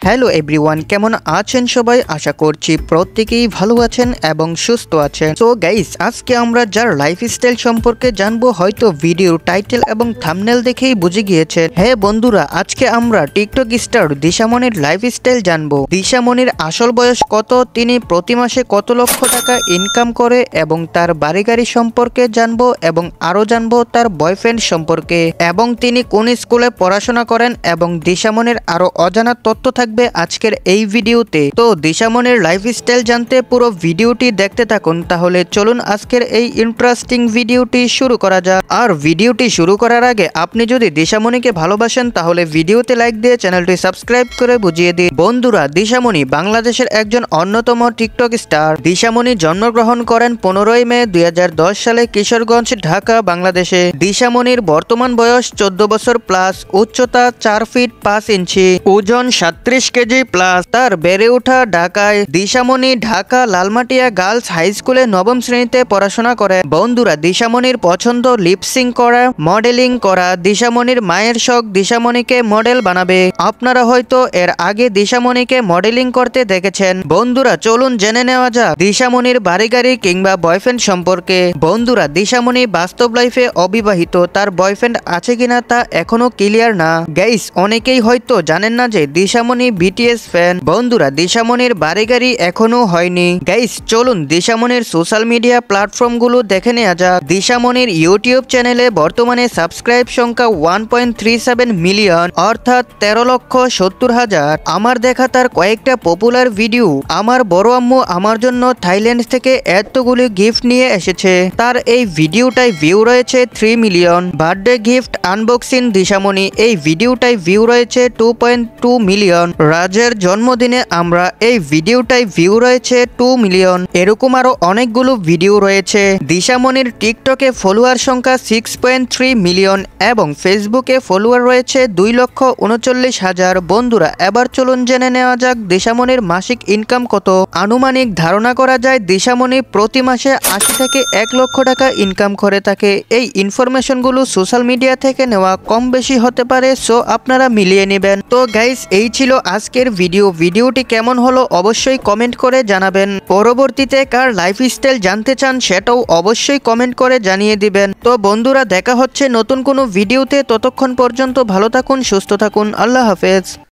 Hello everyone, কেমন আছেন সবাই? আশা করছি প্রত্যেকেই ভালো আছেন এবং সুস্থ আছেন। সো গাইস, আজকে আমরা যার লাইফস্টাইল সম্পর্কে জানবো হয়তো ভিডিওর টাইটেল এবং থাম্বনেল দেখেই বুঝে গিয়েছেন। হ্যাঁ বন্ধুরা, আজকে আমরা টিকটক স্টার দিশামণির লাইফস্টাইল জানবো। দিশামণির আসল বয়স কত, তিনি প্রতি মাসে কত লক্ষ টাকা ইনকাম করে এবং তার বাড়ি গাড়ি সম্পর্কে জানবো এবং আরো জানবো তার বয়ফ্রেন্ড সম্পর্কে এবং তিনি কোন স্কুলে পড়াশোনা করেন এবং দিশামণির আরো অজানা তথ্য থাকবে আজকের এই ভিডিওতে। তো দিশামণির লাইফস্টাইল জানতে পুরো ভিডিওটি দেখতে থাকুন। তাহলে চলুন আজকের এই ইন্টারেস্টিং ভিডিওটি শুরু করা যাক। আর ভিডিওটি শুরু করার আগে আপনি যদি দিশামণিকে ভালোবাসেন তাহলে ভিডিওতে লাইক দিয়ে চ্যানেলটি সাবস্ক্রাইব করে বুঝিয়ে দিন। বন্ধুরা, দিশামণি বাংলাদেশের একজন অন্যতম টিকটক স্টার। দিশামণি জন্মগ্রহণ করেন 15 মে 2010 সালে কিশোরগঞ্জ, ঢাকা, বাংলাদেশে। দিশামণির বর্তমান বয়স 14 বছর প্লাস, উচ্চতা 4 ফিট 5 ইঞ্চি, ওজন 37 কেজি প্লাস। তার বেড়ে ওঠা ঢাকায়। দিশামণি ঢাকা লালমাটিয়া গার্লস হাই স্কুলে 9ম শ্রেণীতে পড়াশোনা করে। বন্ধুরা, দিশামণির পছন্দ লিপসিং করা, মডেলিং করা। দিশামণির মায়ের শখ দিশামণিকে মডেল বানাবে। আপনারা হয়তো এর আগে দিশামণিকে মডেলিং করতে দেখেছেন। বন্ধুরা, চলুন জেনে নেওয়া যাক দিশামণির বাড়ি গাড়ি কিংবা বয়ফ্রেন্ড সম্পর্কে। বন্ধুরা, দিশামণি বাস্তব লাইফে অবিবাহিত। তার বয়ফ্রেন্ড আছে কিনা তা এখনো ক্লিয়ার না। গাইস, অনেকেই হয়তো জানেন না যে দিশামণি বিটিএস ফ্যান। বন্ধুরা, দিশামণির বাড়ি গাড়ি এখনো হয়নি। গাইস, চলুন দিশামণির সোশ্যাল মিডিয়া প্ল্যাটফর্ম গুলো দেখে নেওয়া যাক। দিশামণির ইউটিউব চ্যানেলে বর্তমানে সাবস্ক্রাইব সংখ্যা 1.37 মিলিয়ন, অর্থাৎ 13,70,000। আমার দেখা তার কয়েকটা পপুলার ভিডিও। আমার বড় আম্মু আমার জন্য থাইল্যান্ড থেকে এতগুলি গিফট নিয়ে এসেছে। তার এই ভিডিওটাই ভিউ রয়েছে 3 million. Birthday gift unboxing Dishamoni, এই ভিডিওটাই ভিউ রয়েছে 2.2 মিলিয়ন। রাজের জন্মদিনে আমরা, এই ভিডিওটাই ভিউ রয়েছে 2 মিলিয়ন। এরকম আরো অনেকগুলো ভিডিও রয়েছে। দিশামণির টিকটকে ফলোয়ার সংখ্যা 6.3 মিলিয়ন এবং ফেসবুকে ফলোয়ার রয়েছে 2,39,000। বন্ধুরা, এবার চলুন জেনে নেওয়া যাক দিশামণির মাসিক ইনকাম কত। আনুমানিক ধারণা করা যায় দিশামণি প্রতি মাসে 80 থেকে 1 লক্ষ টাকা ইনকাম করে থাকে। এই ইনফরমেশনগুলো সোশ্যাল মিডিয়া থেকে নেওয়া, কম বেশি হতে পারে, সো আপনারা মিলিয়ে নেবেন। তো গাইস, এই ছিল আজকের ভিডিওটি কেমন হলো অবশ্যই কমেন্ট করে জানাবেন। পরবর্তীতে কার লাইফস্টাইল জানতে চান সেটাও অবশ্যই কমেন্ট করে জানিয়ে দিবেন। তো বন্ধুরা, দেখা হচ্ছে নতুন কোনো ভিডিওতে। ততক্ষণ পর্যন্ত ভালো থাকুন, সুস্থ থাকুন। আল্লাহ হাফেজ।